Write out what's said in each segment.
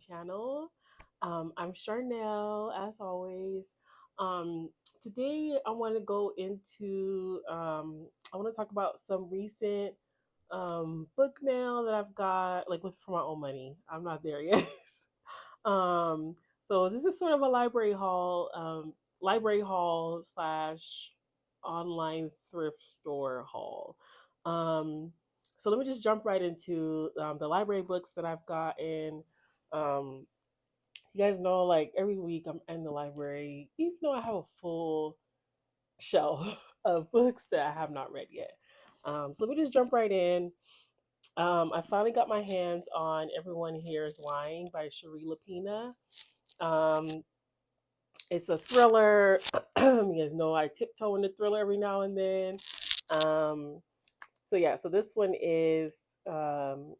channel. I'm Charnel, as always. Um, Today, I want to go into, I want to talk about some recent book mail that I've got, like with for my own money. I'm not there yet. um, so this is sort of a library haul slash online thrift store haul. Um, so let me just jump right into the library books that I've gotten. Um, you guys know, like every week I'm in the library, even though I have a full shelf of books that I have not read yet. So let me just jump right in. I finally got my hands on Everyone Here is Lying by Cherie Lapina. Um, it's a thriller. You guys know I tiptoe into thriller every now and then. Um, so this one is um,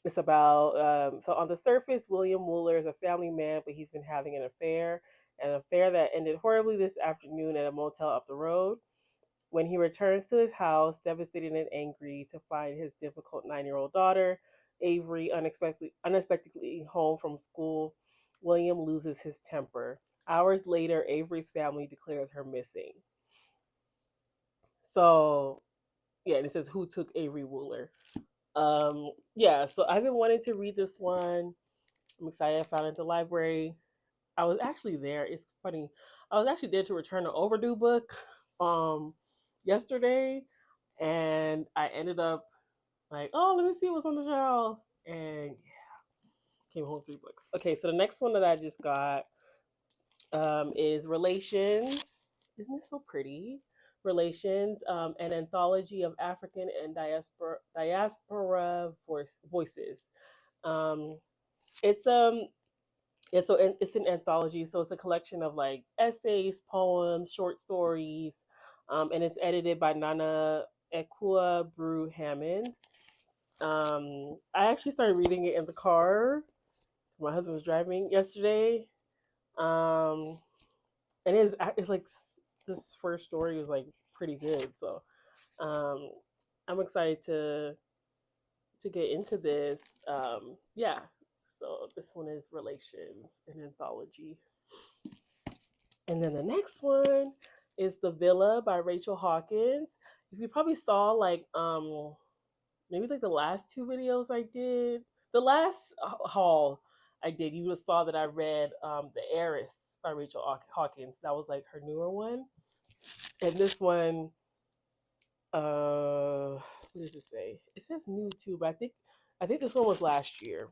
it's about so on the surface, William Wooler is a family man, but he's been having an affair that ended horribly this afternoon at a motel up the road. When he returns to his house, devastated and angry to find his difficult 9-year-old daughter, Avery, unexpectedly home from school, William loses his temper. Hours later, Avery's family declares her missing. So, yeah, and it says who took Avery Wooler. Yeah, so I've been wanting to read this one. I'm excited. I found it at the library. I was actually there. It's funny. I was actually there to return an overdue book yesterday, and I ended up like, oh, let me see what's on the shelf, and yeah, came home with 3 books. Okay, so the next one that I just got is Relations. Isn't it so pretty? Relations, an anthology of African and diaspora voices. Um, it's yeah, so it's an anthology, so it's a collection of like essays, poems, short stories, and it's edited by Nana Ekua Brew Hammond. I actually started reading it in the car. My husband was driving yesterday, um, and it's like this first story was like pretty good. So um, I'm excited to get into this. Yeah, so this one is Relations, an anthology. And then the next one is The Villa by Rachel Hawkins. If you probably saw like maybe like the last 2 videos I did, the last haul I did, you would have saw that I read The Heiress by Rachel Hawkins. That was like her newer one. And this one, what does it say? It says new too, but I think this one was last year.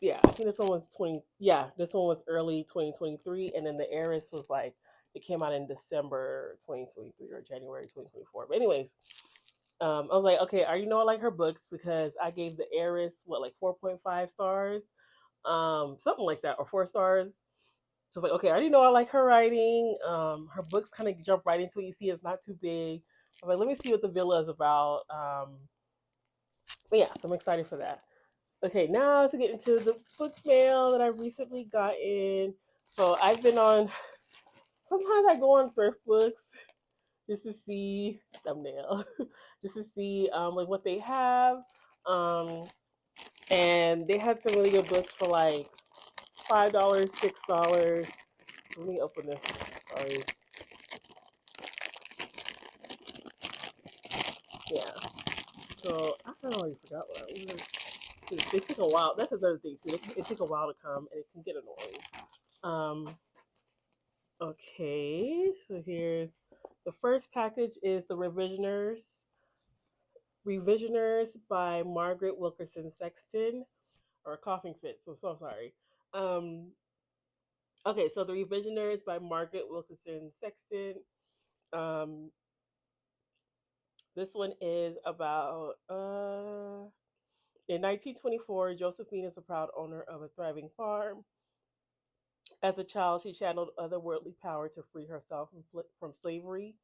Yeah, I think this one was 20. Yeah, this one was early 2023, and then the Heiress was like it came out in December 2023 or January 2024. But anyways, I was like, okay, I already know I like her books because I gave the Heiress what like 4.5 stars, something like that, or 4 stars. So it's like, okay, I already know I like her writing. Her books kind of jump right into it. You see, it's not too big. I was like, let me see what the villa is about. But yeah, so I'm excited for that. Okay, now to get into the book mail that I recently got in. So I've been on. Sometimes I go on thrift books just to see thumbnail, just to see like what they have. Um, and they had some really good books for like $5, $6. Let me open this. Sorry. Yeah. So I already forgot what I was. They take a while. That's another thing too. It takes a while to come, and it can get annoying. Okay, so here's the first package is the Revisioners by Margaret Wilkerson Sexton, or Coughing Fit. So sorry. Um, okay, so the Revisioners by Margaret Wilkerson Sexton. Um, this one is about in 1924, Josephine is a proud owner of a thriving farm. As a child, she channeled otherworldly power to free herself from slavery.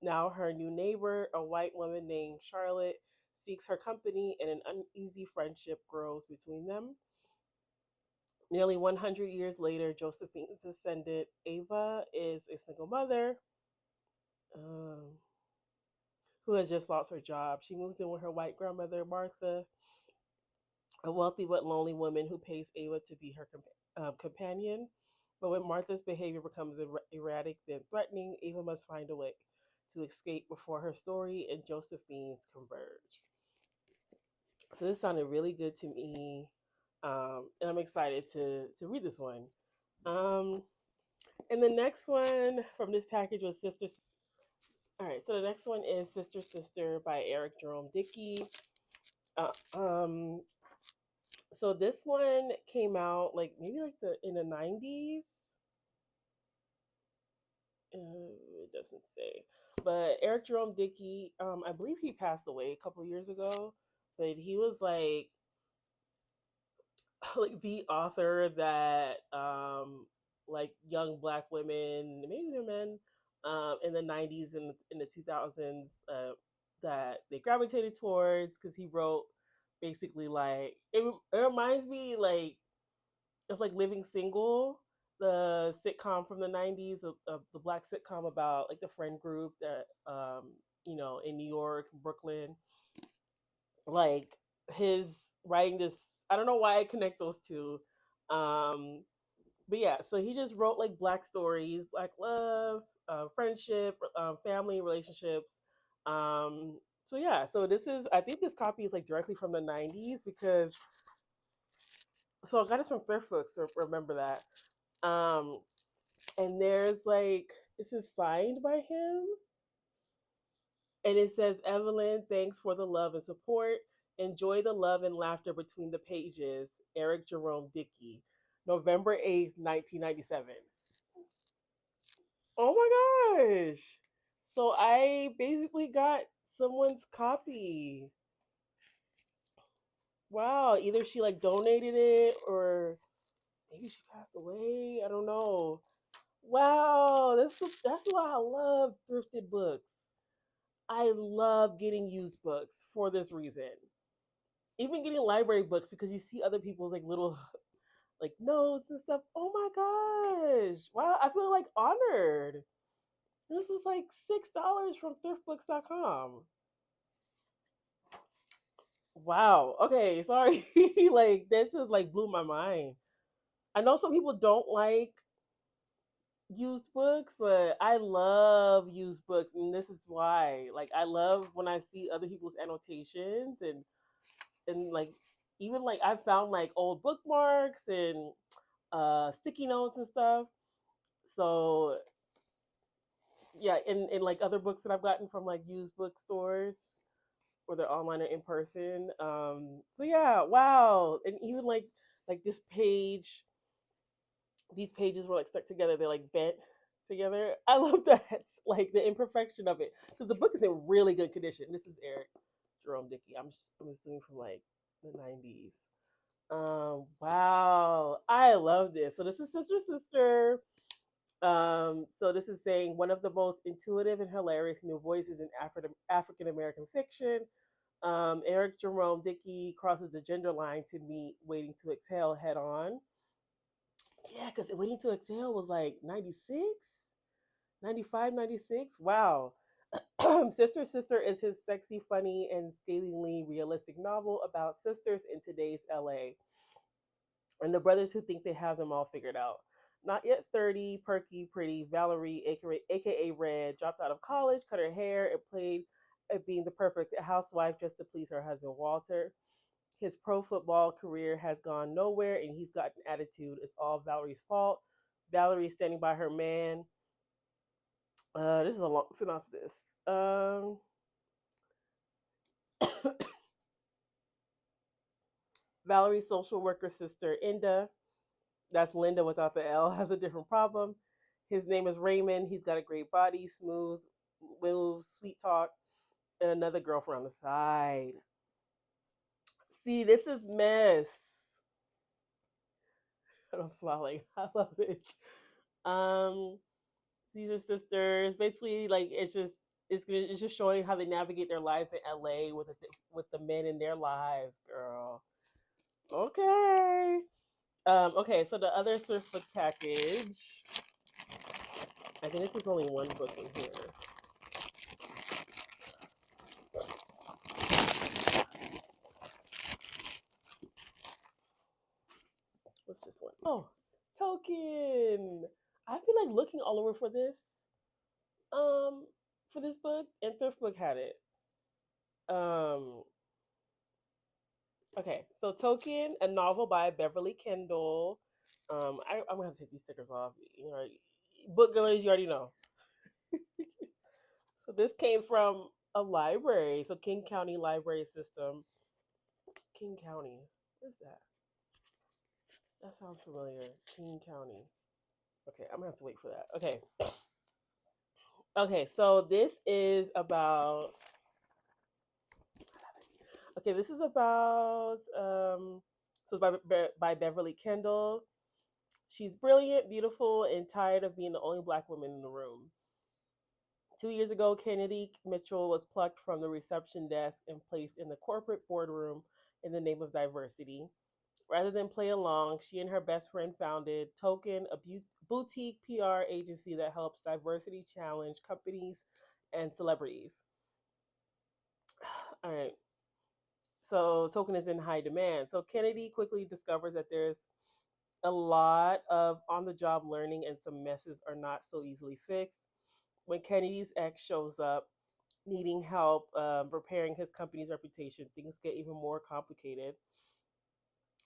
Now her new neighbor, a white woman named Charlotte, seeks her company and an uneasy friendship grows between them. Nearly 100 years later, Josephine's descendant, Ava, is a single mother um, who has just lost her job. She moves in with her white grandmother, Martha, a wealthy but lonely woman who pays Ava to be her companion. But when Martha's behavior becomes erratic, then threatening, Ava must find a way to escape before her story and Josephine's converge. So this sounded really good to me, and I'm excited to read this one. Um, and the next one from this package was Sister. All right, so the next one is Sister Sister by Eric Jerome Dickey. Uh, um, so this one came out like maybe like the in the 90s. It doesn't say, but Eric Jerome Dickey, I believe he passed away a couple years ago, but he was like like the author that like young black women, maybe they're men, in the 90s and in the 2000s, that they gravitated towards because he wrote basically like it reminds me like of like Living Single, the sitcom from the 90s, of the black sitcom about like the friend group that in New York, Brooklyn. Like his writing just, I don't know why I connect those two. But yeah, so he just wrote like black stories, black love, friendship, family relationships. So yeah, so this is, I think this copy is like directly from the 90s because, so I got this from Thrift Books, remember that. Um, and there's like, this is signed by him. And it says, Evelyn, thanks for the love and support. Enjoy the love and laughter between the pages. Eric Jerome Dickey, November 8th, 1997. Oh my gosh. So I basically got someone's copy. Wow. Either she like donated it or maybe she passed away. I don't know. Wow. That's why I love thrifted books. I love getting used books for this reason. Even getting library books because you see other people's like little like notes and stuff. Oh my gosh. Wow. I feel like honored. This was like $6 from thriftbooks.com. Wow. Okay, sorry. Like this is like blew my mind. I know some people don't like used books, but I love used books and this is why. Like I love when I see other people's annotations and like even like I found like old bookmarks and sticky notes and stuff. So yeah, and like other books that I've gotten from like used bookstores, whether online or in person. So yeah, wow. And even like this page, these pages were like stuck together. They're like bent together. I love that. Like the imperfection of it. Because the book is in really good condition. This is Eric Jerome Dickey. I'm assuming from like the 90s. Wow. I love this. So this is Sister Sister. So this is saying one of the most intuitive and hilarious new voices in African American fiction. Eric Jerome Dickey crosses the gender line to meet Waiting to Exhale head on. Yeah, because Waiting to Exhale was like 96, 95, 96. Wow. Sister Sister is his sexy, funny, and scathingly realistic novel about sisters in today's LA and the brothers who think they have them all figured out. Not yet 30, perky, pretty, Valerie, aka Red, dropped out of college, cut her hair, and played at being the perfect housewife just to please her husband, Walter. His pro football career has gone nowhere, and he's got an attitude. It's all Valerie's fault. Valerie is standing by her man. This is a long synopsis. Valerie's social worker sister, Inda, that's Linda without the L, has a different problem. His name is Raymond. He's got a great body, smooth moves, sweet talk, and another girlfriend on the side. See, this is mess. I'm smiling. I love it. Um, these are sisters. Basically, like it's just showing how they navigate their lives in LA with the men in their lives, girl. Okay. Okay, so the other thrift book package. I think this is only one book in here. What's this one? Oh, Token. I've been like looking all over um for this book, and Thrift Book had it. Um, okay, so Token, a novel by Beverly Kendall. I'm gonna have to take these stickers off. You know, book girlies, you already know. So this came from a library, so King County Library System. King County, where's that? That sounds familiar. King County. Okay, I'm gonna have to wait for that. Okay, okay. So this is about. Okay, this is about. So it's by Beverly Kendall. She's brilliant, beautiful, and tired of being the only black woman in the room. 2 years ago, Kennedy Mitchell was plucked from the reception desk and placed in the corporate boardroom in the name of diversity. Rather than play along, she and her best friend founded Token, a boutique PR agency that helps diversity challenge companies and celebrities. All right. So Token is in high demand. So Kennedy quickly discovers that there's a lot of on the job learning and some messes are not so easily fixed. When Kennedy's ex shows up needing help repairing his company's reputation, things get even more complicated.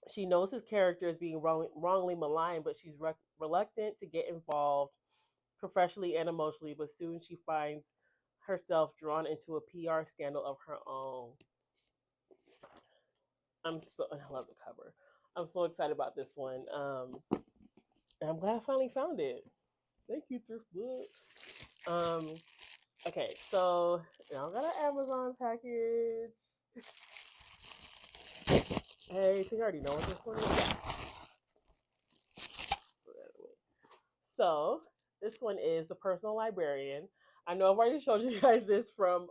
She knows his character is being wrongly maligned, but she's reluctant to get involved professionally and emotionally. But soon she finds herself drawn into a PR scandal of her own. I love the cover. I'm so excited about this one. And I'm glad I finally found it. Thank you, Thrift Books. Okay, so y'all got an Amazon package. Hey, I think I already know what this one is. Yeah. So this one is the Personal Librarian. I know I've already showed you guys this from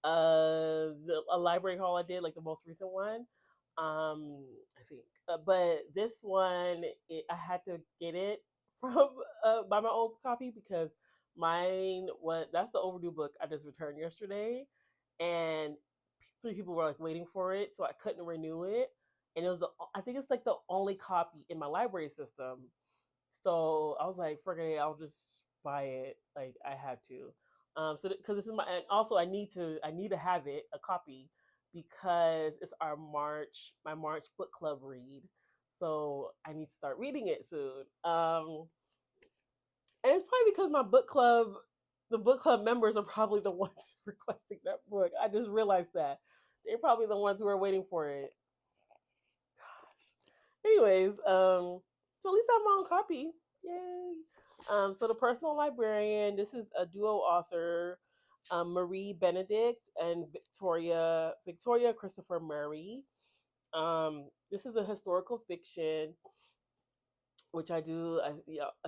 a library haul I did, like the most recent one. I think, but this one I had to get it from by my own copy because mine was that's the overdue book I just returned yesterday, and three people were like waiting for it, so I couldn't renew it, and it was I think it's like the only copy in my library system. So I was like, forget it, I'll just buy it. Like I had to. So because this is my, and also I need to have it a copy because it's my March book club read. So I need to start reading it soon. And it's probably because the book club members are probably the ones requesting that book. I just realized that they're probably the ones who are waiting for it. Anyways, so at least I have my own copy. Yay. So the Personal Librarian, this is a duo author, Marie Benedict and Victoria Christopher Murray. This is a historical fiction, which I do. I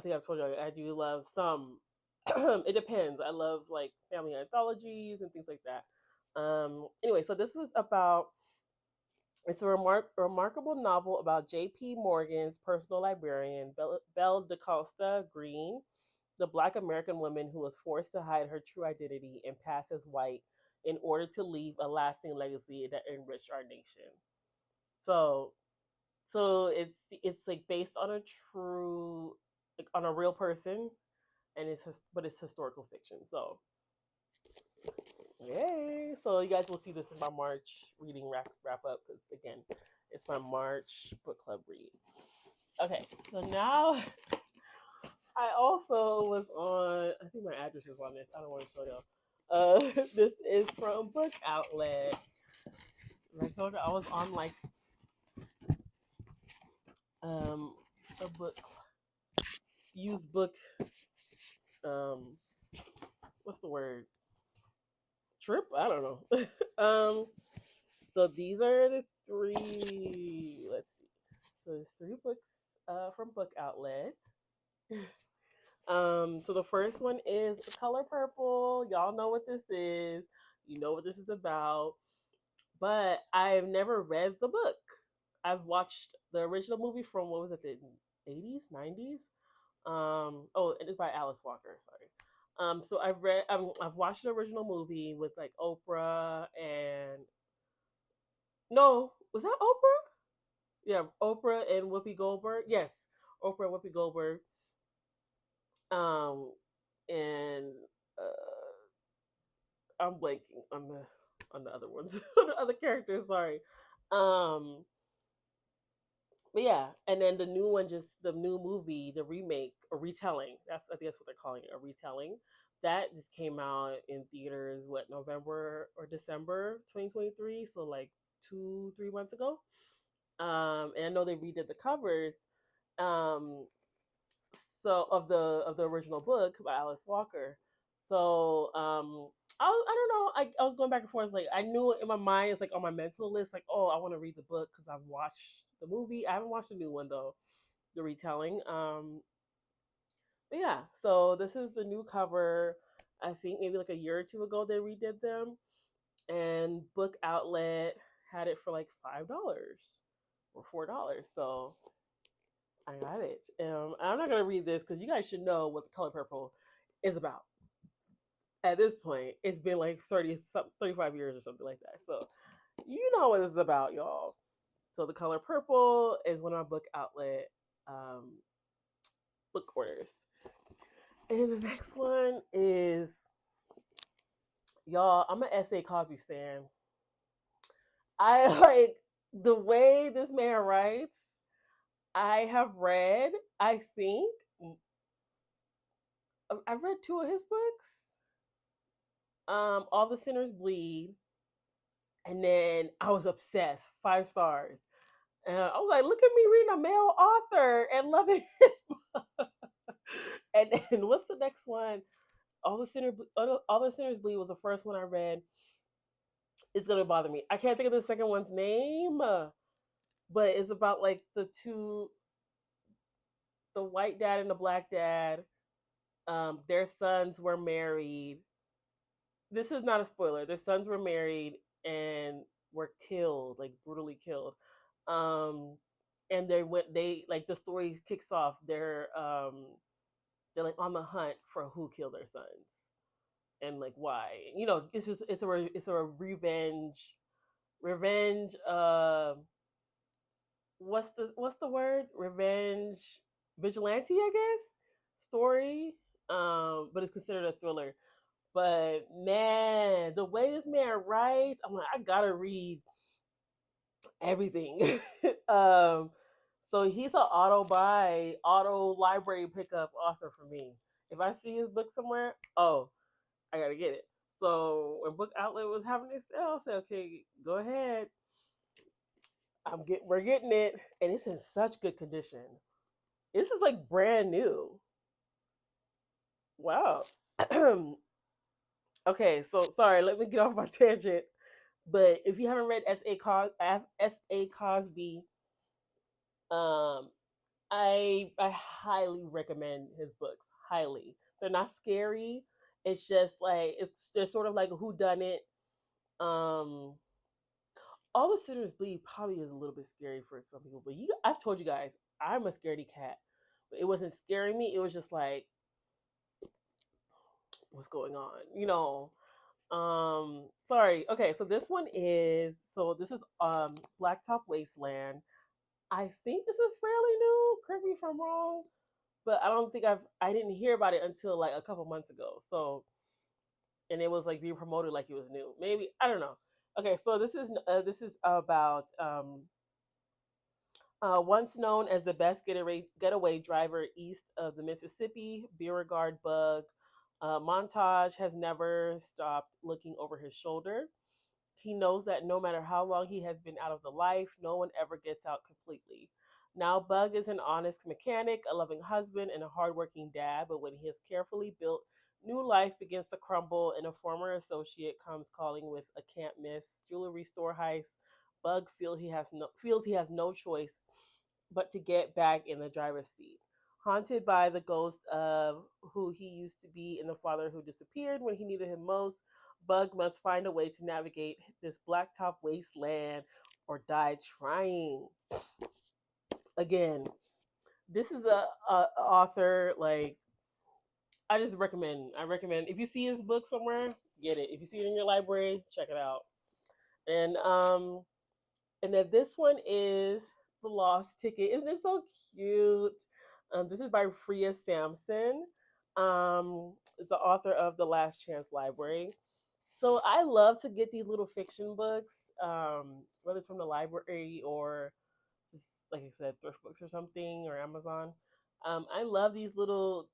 think I've told you I do love some. It depends. I love like family anthologies and things like that. Anyway, so this was about it's a remarkable novel about J.P. Morgan's personal librarian, Belle DaCosta Green, the Black American woman who was forced to hide her true identity and pass as white in order to leave a lasting legacy that enriched our nation. So, so it's like based on a true, like on a real person, and but it's historical fiction. So yay! So you guys will see this in my March reading wrap up because again, it's my March book club read. Okay, so now I also was on. I think my address is on this. I don't want to show y'all. This is from Book Outlet. Like I told you, I was on like a book used book what's the word trip? I don't know. So these are the three. Let's see. So there's three books from Book Outlet. So the first one is Color Purple. Y'all know what this is. You know what this is about. But I've never read the book. I've watched the original movie from what was it, the 80s, 90s? Oh, and it's by Alice Walker. Sorry. So I've watched the original movie with like Oprah and no, was that Oprah? Yeah, Oprah and Whoopi Goldberg. Yes, Oprah and Whoopi Goldberg. Um, and I'm blanking on the other ones, on the other characters. Sorry. Um, but yeah, and then the new one, just the new movie, the remake or retelling. I think that's what they're calling it, a retelling. That just came out in theaters. What, November or December 2023? So like 2-3 months ago. And I know they redid the covers. Um, so of the original book by Alice Walker. So I don't know. I was going back and forth. Like I knew in my mind, it's like on my mental list. Like, oh, I want to read the book because I've watched the movie. I haven't watched the new one though, the retelling. But yeah. So this is the new cover. I think maybe like a year or two ago they redid them, and Book Outlet had it for like $5 or $4. So I got it. I'm not gonna read this because you guys should know what the color purple is about. At this point, it's been like 35 years or something like that. So you know what it's about, y'all. So the color purple is one of my Book Outlet um, book orders. And the next one is, y'all, I'm an S.A. Cosby stan. I like the way this man writes. I have read, I think, I've read two of his books. All the Sinners Bleed, and then I was obsessed, 5 stars. And I was like, look at me reading a male author and loving his book. And then what's the next one? All the Sinners Bleed was the first one I read. It's gonna bother me. I can't think of the second one's name, but it's about like the white dad and the black dad. Their sons were married. This is not a spoiler. Their sons were married and were killed, like brutally killed. Um, and they like the story kicks off. They're like on the hunt for who killed their sons and like why. It's a revenge. What's the word? Revenge vigilante, I guess. Story. But it's considered a thriller. But man, the way this man writes, I'm like, I gotta read everything. um, so he's an auto library pickup author for me. If I see his book somewhere, oh, I gotta get it. So when Book Outlet was having this sale, I said, okay, go ahead. We're getting it, and it's in such good condition. This is like brand new. Wow. Okay, so sorry, let me get off my tangent. But if you haven't read S.A. Cosby, um, I highly recommend his books. Highly, they're not scary. It's just like they're sort of like a who done it. Um, all the Sinners Bleed probably is a little bit scary for some people, but I've told you guys I'm a scaredy cat. But it wasn't scaring me. It was just like, what's going on? Sorry. Okay, so this is Blacktop Wasteland. I think this is fairly new. Correct me if I'm wrong, but I didn't hear about it until like a couple months ago. So, and it was like being promoted like it was new. Maybe I don't know. Okay, so this is about once known as the best getaway driver east of the Mississippi, Beauregard Bug. Montage has never stopped looking over his shoulder. He knows that no matter how long he has been out of the life, no one ever gets out completely. Now, Bug is an honest mechanic, a loving husband, and a hardworking dad, but when his carefully built new life begins to crumble and a former associate comes calling with a can't miss jewelry store heist, Bug feels he has no choice but to get back in the driver's seat. Haunted by the ghost of who he used to be and the father who disappeared when he needed him most, Bug must find a way to navigate this blacktop wasteland or die trying. Again, this is a author like I recommend if you see his book somewhere, get it. If you see it in your library, check it out. And then this one is The Lost Ticket. Isn't it so cute? This is by Freya Sampson. Is the author of The Last Chance Library. So I love to get these little fiction books, whether it's from the library or just like I said, thrift books or something or Amazon. I love these little.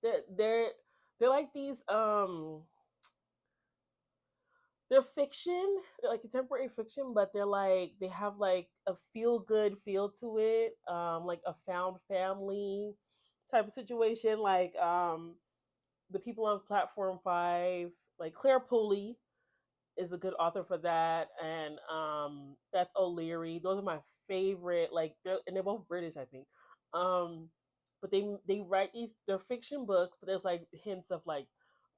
They're they're they're like these. They're fiction. They're like contemporary fiction, but they have like a feel good feel to it. Like a found family type of situation. Like the people on Platform Five, like Claire Pulley is a good author for that, and Beth O'Leary. Those are my favorite. Like they're both British, I think. Um, but they write these they're fiction books, but there's like hints of like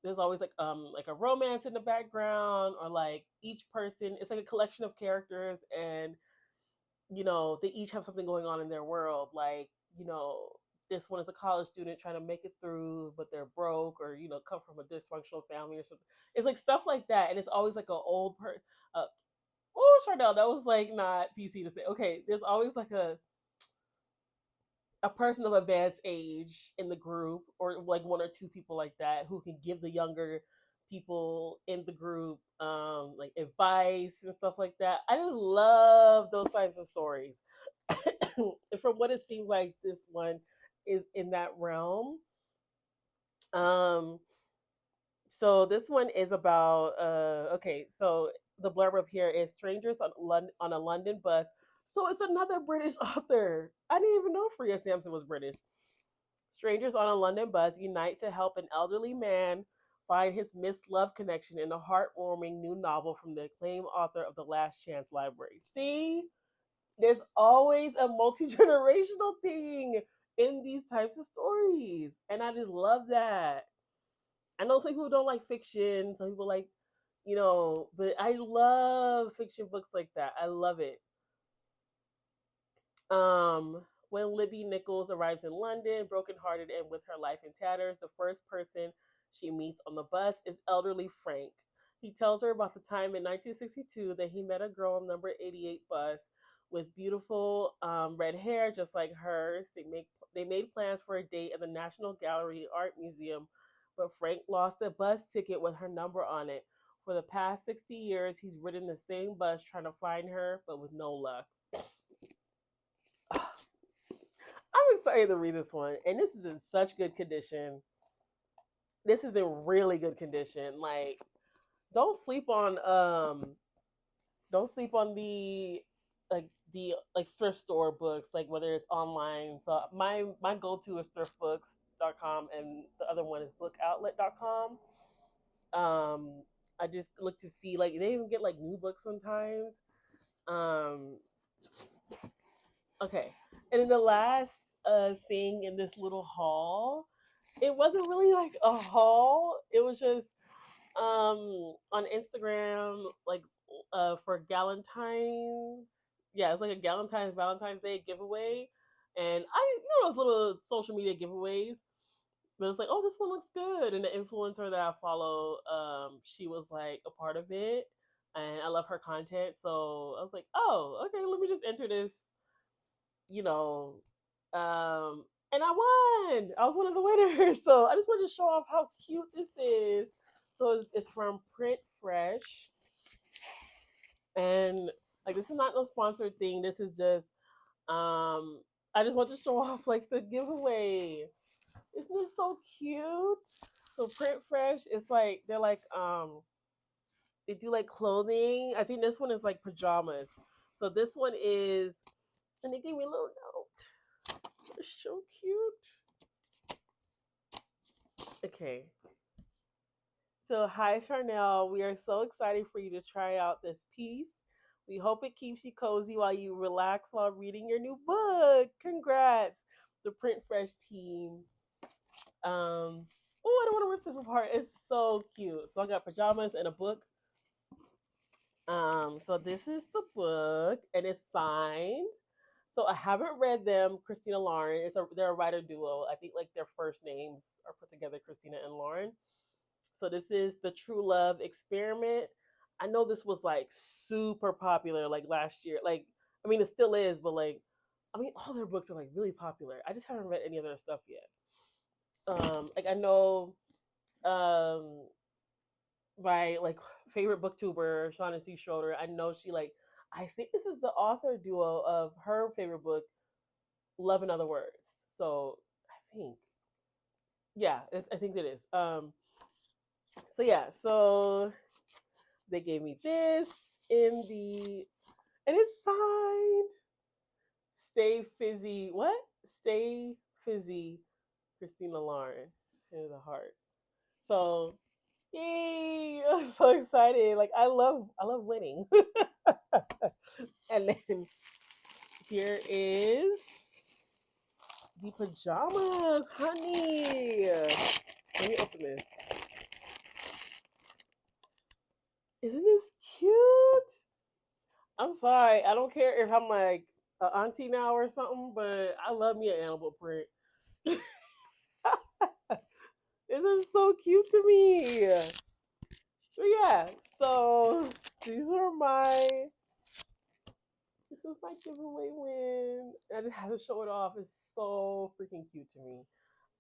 there's always like a romance in the background, or like each person it's like a collection of characters, and they each have something going on in their world. Like this one is a college student trying to make it through, but they're broke, or come from a dysfunctional family or something. It's like stuff like that, and it's always like an old person. Oh, Chardell, that was like not PC to say. Okay, there's always like a person of advanced age in the group, or like one or two people like that who can give the younger people in the group like advice and stuff like that. I just love those types of stories. And from what it seems like, this one is in that realm. Um, so this one is about okay, so the blurb up here is strangers on a London bus. So it's another British author. I didn't even know Freya Sampson was British. Strangers on a London bus unite to help an elderly man find his missed love connection in a heartwarming new novel from the acclaimed author of The Last Chance Library. See, there's always a multi-generational thing in these types of stories, and I just love that. I know some people don't like fiction, some people like, but I love fiction books like that. I love it. When Libby Nichols arrives in London, brokenhearted and with her life in tatters, the first person she meets on the bus is elderly Frank. He tells her about the time in 1962 that he met a girl on number 88 bus with beautiful red hair just like hers. They made plans for a date at the National Gallery Art Museum, but Frank lost a bus ticket with her number on it. For the past 60 years, he's ridden the same bus trying to find her, but with no luck. I'm excited to read this one, and this is in such good condition. This is in really good condition. Like, don't sleep on don't sleep on the thrift store books, like whether it's online. So my go to is thriftbooks.com, and the other one is bookoutlet.com. I just look to see, like, they even get like new books sometimes. Um, okay, and then the last thing in this little haul, it wasn't really like a haul. It was just on Instagram, like for Galentine's. Yeah, it's like a Valentine's Day giveaway, and those little social media giveaways. But it's like, oh, this one looks good, and the influencer that I follow, she was like a part of it, and I love her content. So I was like, oh, okay, let me just enter this, you know, and I won. I was one of the winners. So I just wanted to show off how cute this is. So it's from Print Fresh, and like this is not no sponsored thing. This is just I just want to show off like the giveaway. Isn't this so cute? So Print Fresh, it's like they do like clothing. I think this one is like pajamas. So this one is, and they gave me a little note. It's so cute. Okay. So hi Charnel, we are so excited for you to try out this piece. We hope it keeps you cozy while you relax while reading your new book. Congrats, the Print Fresh team. Oh, I don't want to rip this apart. It's so cute. So I got pajamas and a book. So this is the book, and it's signed. So I haven't read them. Christina Lauren. They're a writer duo. I think like their first names are put together, Christina and Lauren. So this is the True Love Experiment. I know this was like super popular like last year. Like I mean, it still is, but like, I mean, all their books are like really popular. I just haven't read any of their stuff yet. Like I know, um, my like favorite booktuber, Shaughnessy Schroeder. I know she like. I think this is the author duo of her favorite book, Love and Other Words. So I think, yeah, I think it is. So yeah, so they gave me this in the, and it's signed. Stay fizzy. What? Stay fizzy. Christina Lauren. In the heart. So yay! I'm so excited. Like I love winning. And then here is the pajamas, honey. Let me open this. Isn't this cute? I'm sorry. I don't care if I'm like an auntie now or something, but I love me an animal print. This is so cute to me. So yeah, so these are my this is my giveaway win. I just have to show it off. It's so freaking cute to me.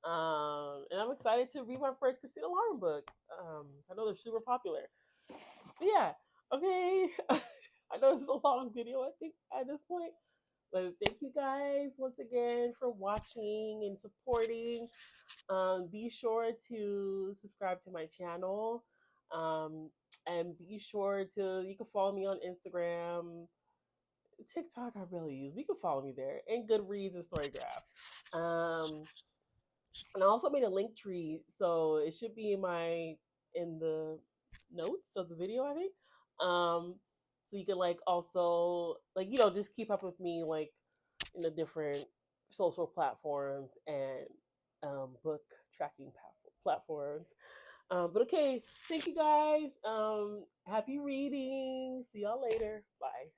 And I'm excited to read my first Christina Lauren book. I know they're super popular. But yeah, okay. I know this is a long video, I think, at this point. But thank you guys once again for watching and supporting. Be sure to subscribe to my channel. And be sure to, you can follow me on Instagram. TikTok, I really use. You can follow me there. And Goodreads and Storygraph. And I also made a link tree, so it should be in the notes of the video, I think. So you can like also like just keep up with me like in the different social platforms and book tracking platforms. But okay, thank you guys. Happy reading. See y'all later. Bye.